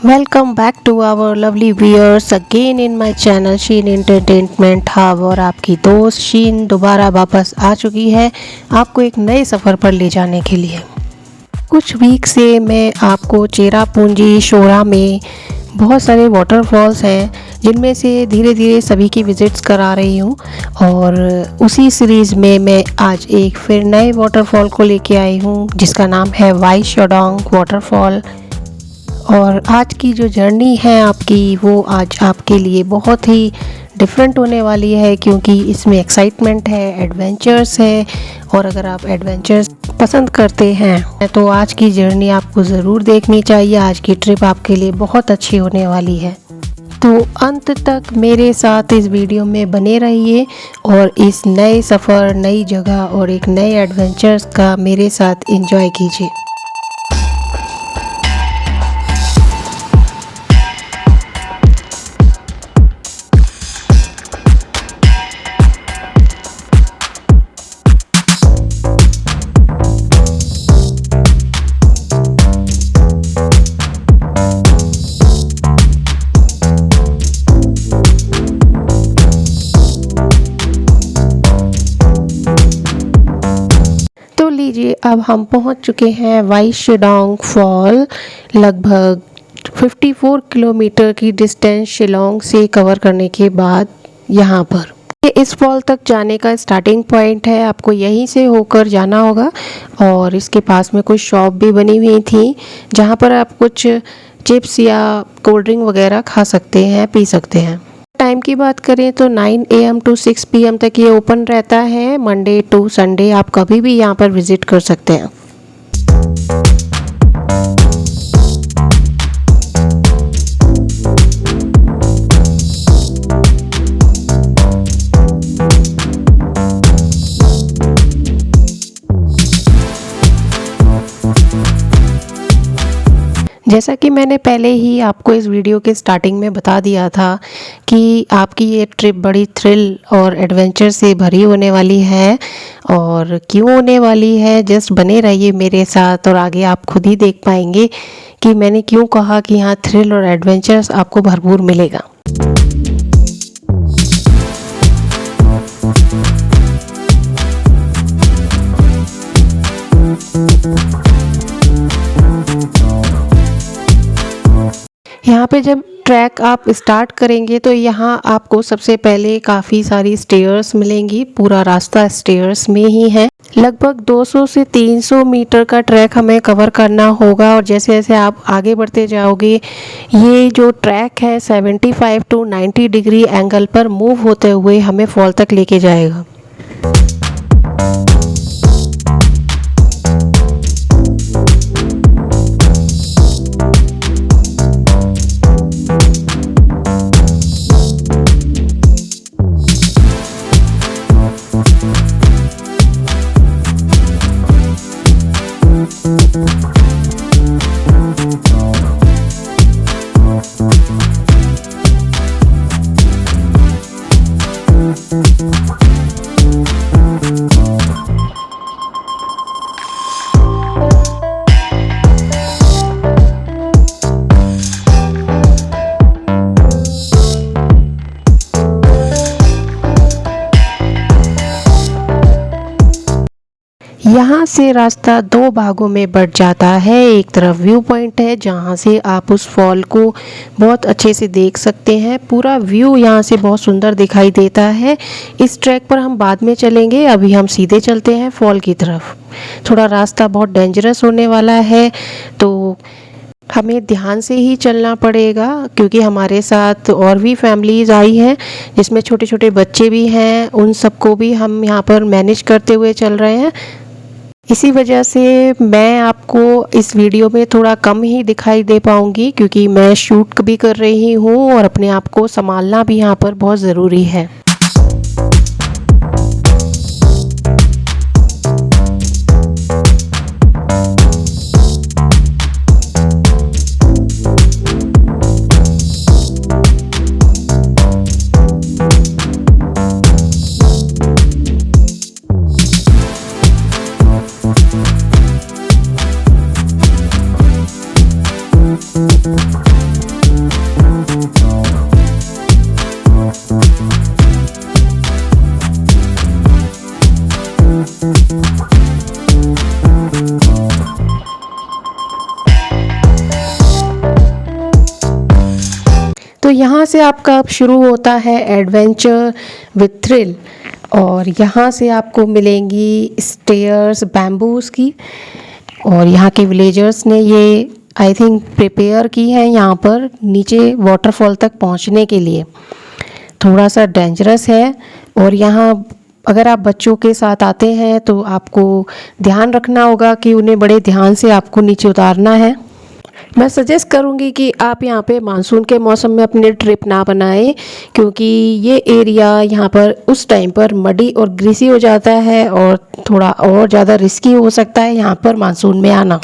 Welcome back to our lovely viewers again in my channel Sheen entertainment hub. और आपकी दोस्त शीन दोबारा वापस आ चुकी है आपको एक नए सफ़र पर ले जाने के लिए। कुछ वीक से मैं आपको चेरापूंजी शोरा में बहुत सारे वाटरफॉल्स हैं जिनमें से धीरे धीरे सभी की विज़िट्स करा रही हूँ। और उसी सीरीज़ में मैं आज एक फिर नए वाटरफॉल को लेके आई हूँ जिसका नाम है वाई शोडोंग वाटरफॉल। और आज की जो जर्नी है आपकी वो आज आपके लिए बहुत ही डिफरेंट होने वाली है क्योंकि इसमें एक्साइटमेंट है, एडवेंचर्स है। और अगर आप एडवेंचर्स पसंद करते हैं तो आज की जर्नी आपको ज़रूर देखनी चाहिए। आज की ट्रिप आपके लिए बहुत अच्छी होने वाली है, तो अंत तक मेरे साथ इस वीडियो में बने रहिए और इस नए सफ़र, नई जगह और एक नए एडवेंचर्स का मेरे साथ एंजॉय कीजिए। लीजिए अब हम पहुंच चुके हैं वाई शोडोंग फॉल। लगभग 54 किलोमीटर की डिस्टेंस शिलोंग से कवर करने के बाद यहाँ पर इस फॉल तक जाने का स्टार्टिंग पॉइंट है। आपको यहीं से होकर जाना होगा और इसके पास में कुछ शॉप भी बनी हुई थी जहाँ पर आप कुछ चिप्स या कोल्ड ड्रिंक वगैरह खा सकते हैं, पी सकते हैं। टाइम की बात करें तो 9 AM टू 6 PM तक ये ओपन रहता है, मंडे टू संडे। आप कभी भी यहाँ पर विज़िट कर सकते हैं। जैसा कि मैंने पहले ही आपको इस वीडियो के स्टार्टिंग में बता दिया था कि आपकी ये ट्रिप बड़ी थ्रिल और एडवेंचर से भरी होने वाली है। और क्यों होने वाली है, जस्ट बने रहिए मेरे साथ और आगे आप खुद ही देख पाएंगे कि मैंने क्यों कहा कि यहाँ थ्रिल और एडवेंचर्स आपको भरपूर मिलेगा। यहाँ पे जब ट्रैक आप स्टार्ट करेंगे तो यहाँ आपको सबसे पहले काफ़ी सारी स्टेयर्स मिलेंगी। पूरा रास्ता स्टेयर्स में ही है। लगभग 200 से 300 मीटर का ट्रैक हमें कवर करना होगा। और जैसे जैसे आप आगे बढ़ते जाओगे ये जो ट्रैक है 75 टू 90 डिग्री एंगल पर मूव होते हुए हमें फॉल तक लेके जाएगा। यहाँ से रास्ता दो भागों में बढ़ जाता है। एक तरफ व्यू पॉइंट है जहाँ से आप उस फॉल को बहुत अच्छे से देख सकते हैं। पूरा व्यू यहाँ से बहुत सुंदर दिखाई देता है। इस ट्रैक पर हम बाद में चलेंगे, अभी हम सीधे चलते हैं फॉल की तरफ। थोड़ा रास्ता बहुत डेंजरस होने वाला है तो हमें ध्यान से ही चलना पड़ेगा क्योंकि हमारे साथ और भी फैमिलीज़ आई हैं जिसमें छोटे छोटे बच्चे भी हैं। उन सबको भी हम यहाँ पर मैनेज करते हुए चल रहे हैं। इसी वजह से मैं आपको इस वीडियो में थोड़ा कम ही दिखाई दे पाऊँगी क्योंकि मैं शूट भी कर रही हूँ और अपने आप को संभालना भी यहाँ पर बहुत ज़रूरी है। से आपका अब शुरू होता है एडवेंचर विथ थ्रिल। और यहाँ से आपको मिलेंगी स्टेयर्स बैम्बूज़ की, और यहाँ के विलेजर्स ने ये आई थिंक प्रिपेयर की है यहाँ पर नीचे वाटरफॉल तक पहुँचने के लिए। थोड़ा सा डेंजरस है, और यहाँ अगर आप बच्चों के साथ आते हैं तो आपको ध्यान रखना होगा कि उन्हें बड़े ध्यान से आपको नीचे उतारना है। मैं सजेस्ट करूँगी कि आप यहाँ पे मानसून के मौसम में अपनी ट्रिप ना बनाएं, क्योंकि ये एरिया यहाँ पर उस टाइम पर मडी और ग्रीसी हो जाता है और थोड़ा और ज़्यादा रिस्की हो सकता है यहाँ पर मानसून में आना।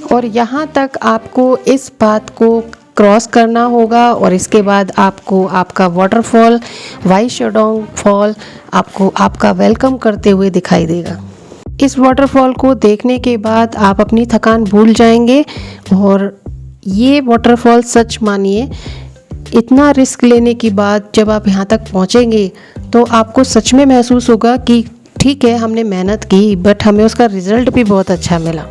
और यहाँ तक आपको इस बात को क्रॉस करना होगा, और इसके बाद आपको आपका वाटरफॉल वाई शेडोंग फॉल आपको आपका वेलकम करते हुए दिखाई देगा। इस वाटरफॉल को देखने के बाद आप अपनी थकान भूल जाएंगे। और ये वाटरफॉल सच मानिए, इतना रिस्क लेने के बाद जब आप यहाँ तक पहुँचेंगे तो आपको सच में महसूस होगा कि ठीक है, हमने मेहनत की बट हमें उसका रिज़ल्ट भी बहुत अच्छा मिला।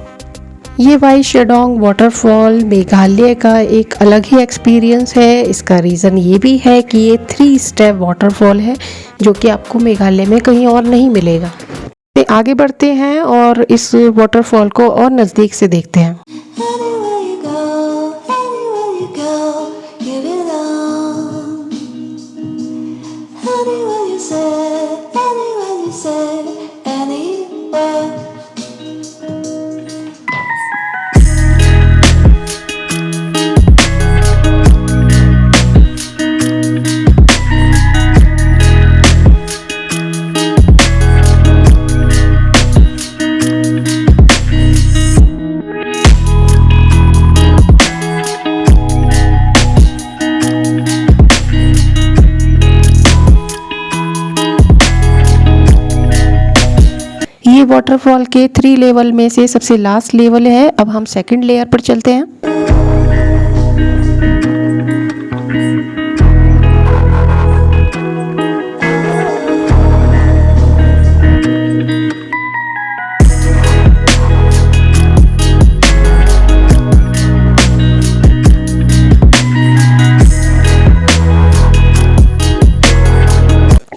ये वाई शेडोंग वाटरफॉल मेघालय का एक अलग ही एक्सपीरियंस है। इसका रीज़न ये भी है कि ये 3 स्टेप वाटरफॉल है, जो कि आपको मेघालय में कहीं और नहीं मिलेगा। आगे बढ़ते हैं और इस वाटरफॉल को और नज़दीक से देखते हैं। ये वाटरफॉल के 3 लेवल में से सबसे लास्ट लेवल है। अब हम सेकंड लेयर पर चलते हैं।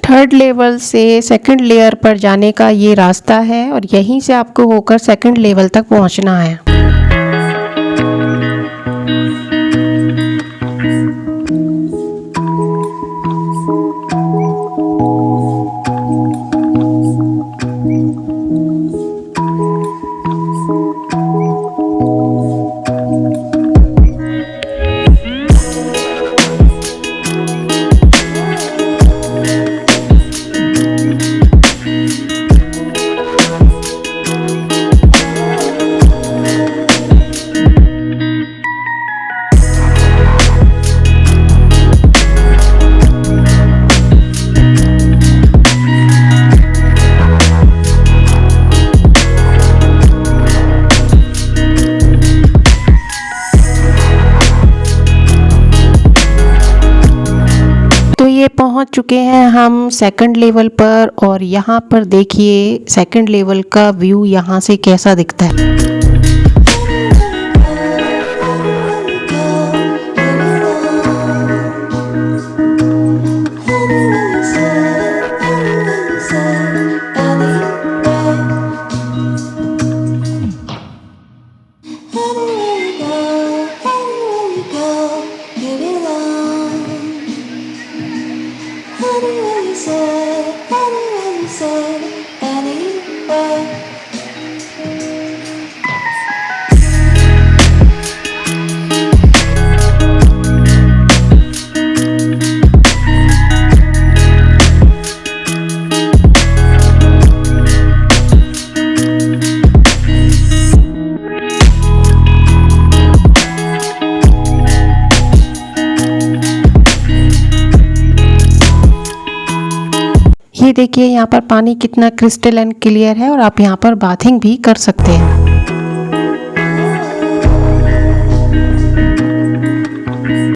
थर्ड लेवल से सेकंड लेयर पर जाने का ये रास्ता है, और यहीं से आपको होकर सेकंड लेवल तक पहुंचना है। पहुंच चुके हैं हम सेकंड लेवल पर और यहाँ पर देखिए सेकंड लेवल का व्यू यहाँ से कैसा दिखता है। ये देखिए यहाँ पर पानी कितना क्रिस्टल एंड क्लियर है और आप यहाँ पर बाथिंग भी कर सकते हैं।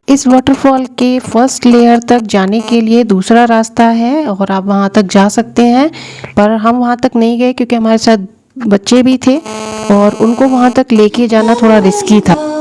इस वाटरफॉल के फर्स्ट लेयर तक जाने के लिए दूसरा रास्ता है और आप वहाँ तक जा सकते हैं, पर हम वहाँ तक नहीं गए क्योंकि हमारे साथ बच्चे भी थे और उनको वहाँ तक लेके जाना थोड़ा रिस्की था।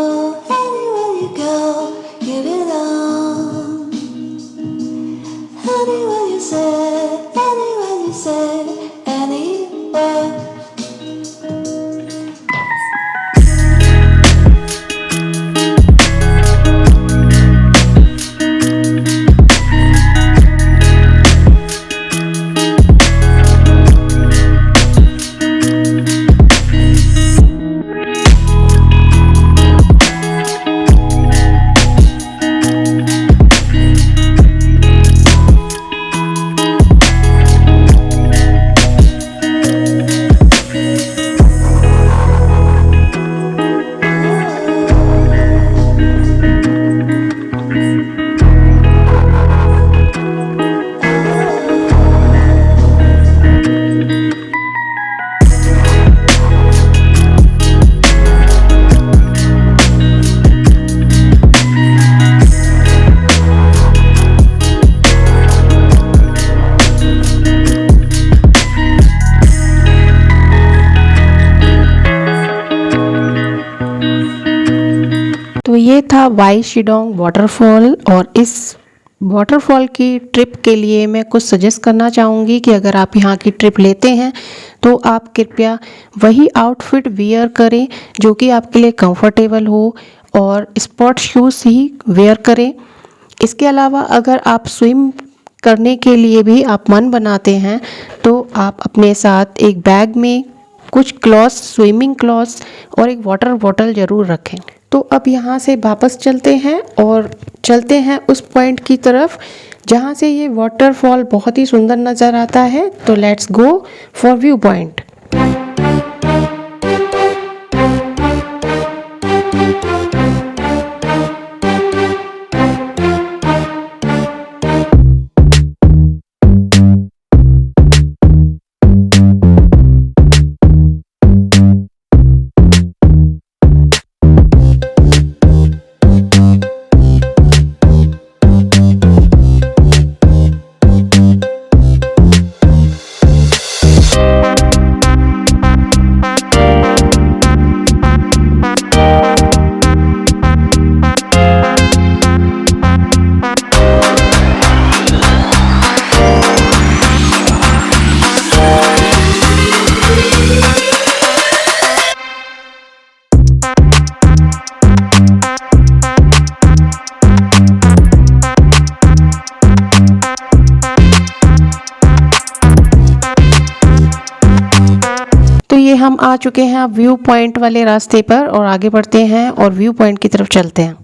तो ये था वाई शिडोंग वाटरफॉल और इस वाटरफॉल की ट्रिप के लिए मैं कुछ सजेस्ट करना चाहूँगी कि अगर आप यहाँ की ट्रिप लेते हैं तो आप कृपया वही आउटफिट वियर करें जो कि आपके लिए कंफर्टेबल हो और स्पोर्ट शूज़ ही वेयर करें। इसके अलावा अगर आप स्विम करने के लिए भी आप मन बनाते हैं तो आप अपने साथ एक बैग में कुछ क्लॉथ्स, स्विमिंग क्लॉथ्स और एक वाटर बॉटल ज़रूर रखें। तो अब यहाँ से वापस चलते हैं और चलते हैं उस पॉइंट की तरफ जहाँ से ये वाटरफॉल बहुत ही सुंदर नज़र आता है। तो let's go for view point. ये हम आ चुके हैं अब व्यू पॉइंट वाले रास्ते पर और आगे बढ़ते हैं और व्यू पॉइंट की तरफ चलते हैं।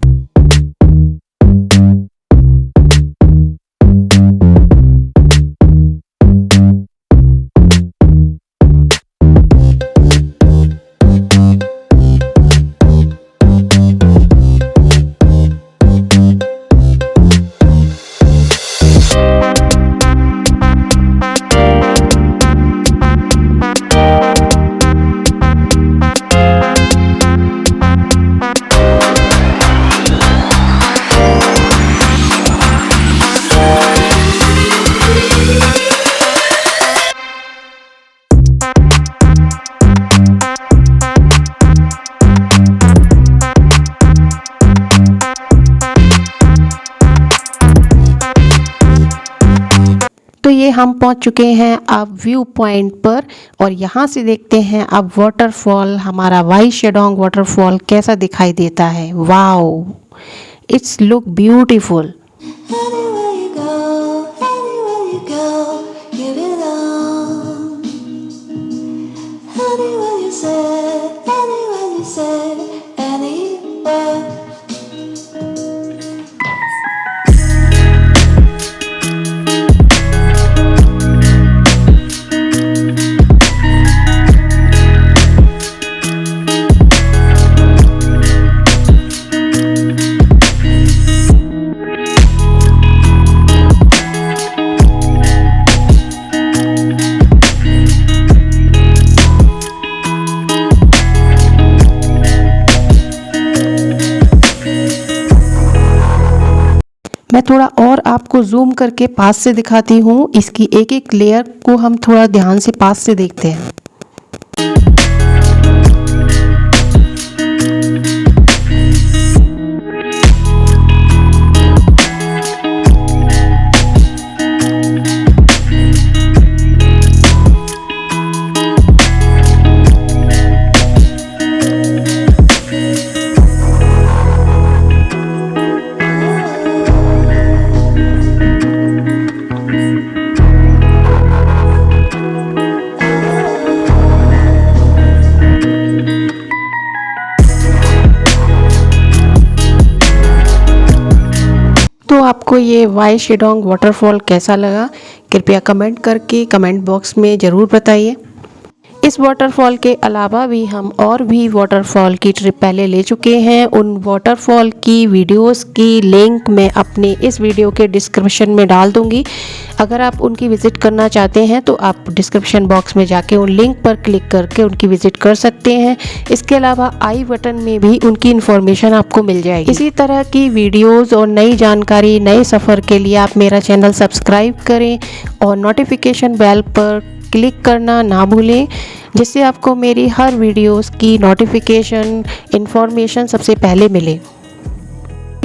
से हम पहुंच चुके हैं अब व्यू पॉइंट पर और यहाँ से देखते हैं अब वाटरफॉल, हमारा वाई शेडोंग वाटरफॉल कैसा दिखाई देता है। Wow, it's look beautiful. Anywhere you go, you belong. Anywhere you say, anywhere. मैं थोड़ा और आपको जूम करके पास से दिखाती हूँ। इसकी एक एक लेयर को हम थोड़ा ध्यान से पास से देखते हैं। तो आपको ये वाई शेडोंग वाटरफॉल कैसा लगा, कृपया कमेंट करके कमेंट बॉक्स में ज़रूर बताइए। इस वाटरफॉल के अलावा भी हम और भी वाटरफॉल की ट्रिप पहले ले चुके हैं। उन वाटरफॉल की वीडियोस की लिंक मैं अपने इस वीडियो के डिस्क्रिप्शन में डाल दूंगी। अगर आप उनकी विज़िट करना चाहते हैं तो आप डिस्क्रिप्शन बॉक्स में जाके उन लिंक पर क्लिक करके उनकी विज़िट कर सकते हैं। इसके अलावा आई बटन में भी उनकी इन्फॉर्मेशन आपको मिल जाएगी। इसी तरह की वीडियोज़ और नई जानकारी, नए सफ़र के लिए आप मेरा चैनल सब्सक्राइब करें और नोटिफिकेशन बेल पर क्लिक करना ना भूलें, जिससे आपको मेरी हर वीडियोस की नोटिफिकेशन इन्फॉर्मेशन सबसे पहले मिले।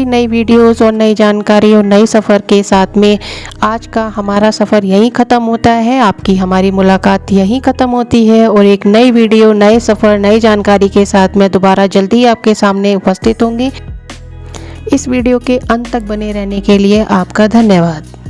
नई वीडियोस और नई जानकारी और नए सफ़र के साथ में आज का हमारा सफ़र यहीं ख़त्म होता है। आपकी हमारी मुलाकात यहीं ख़त्म होती है और एक नई वीडियो, नए सफ़र, नई जानकारी के साथ मैं दोबारा जल्दी आपके सामने उपस्थित होंगी। इस वीडियो के अंत तक बने रहने के लिए आपका धन्यवाद।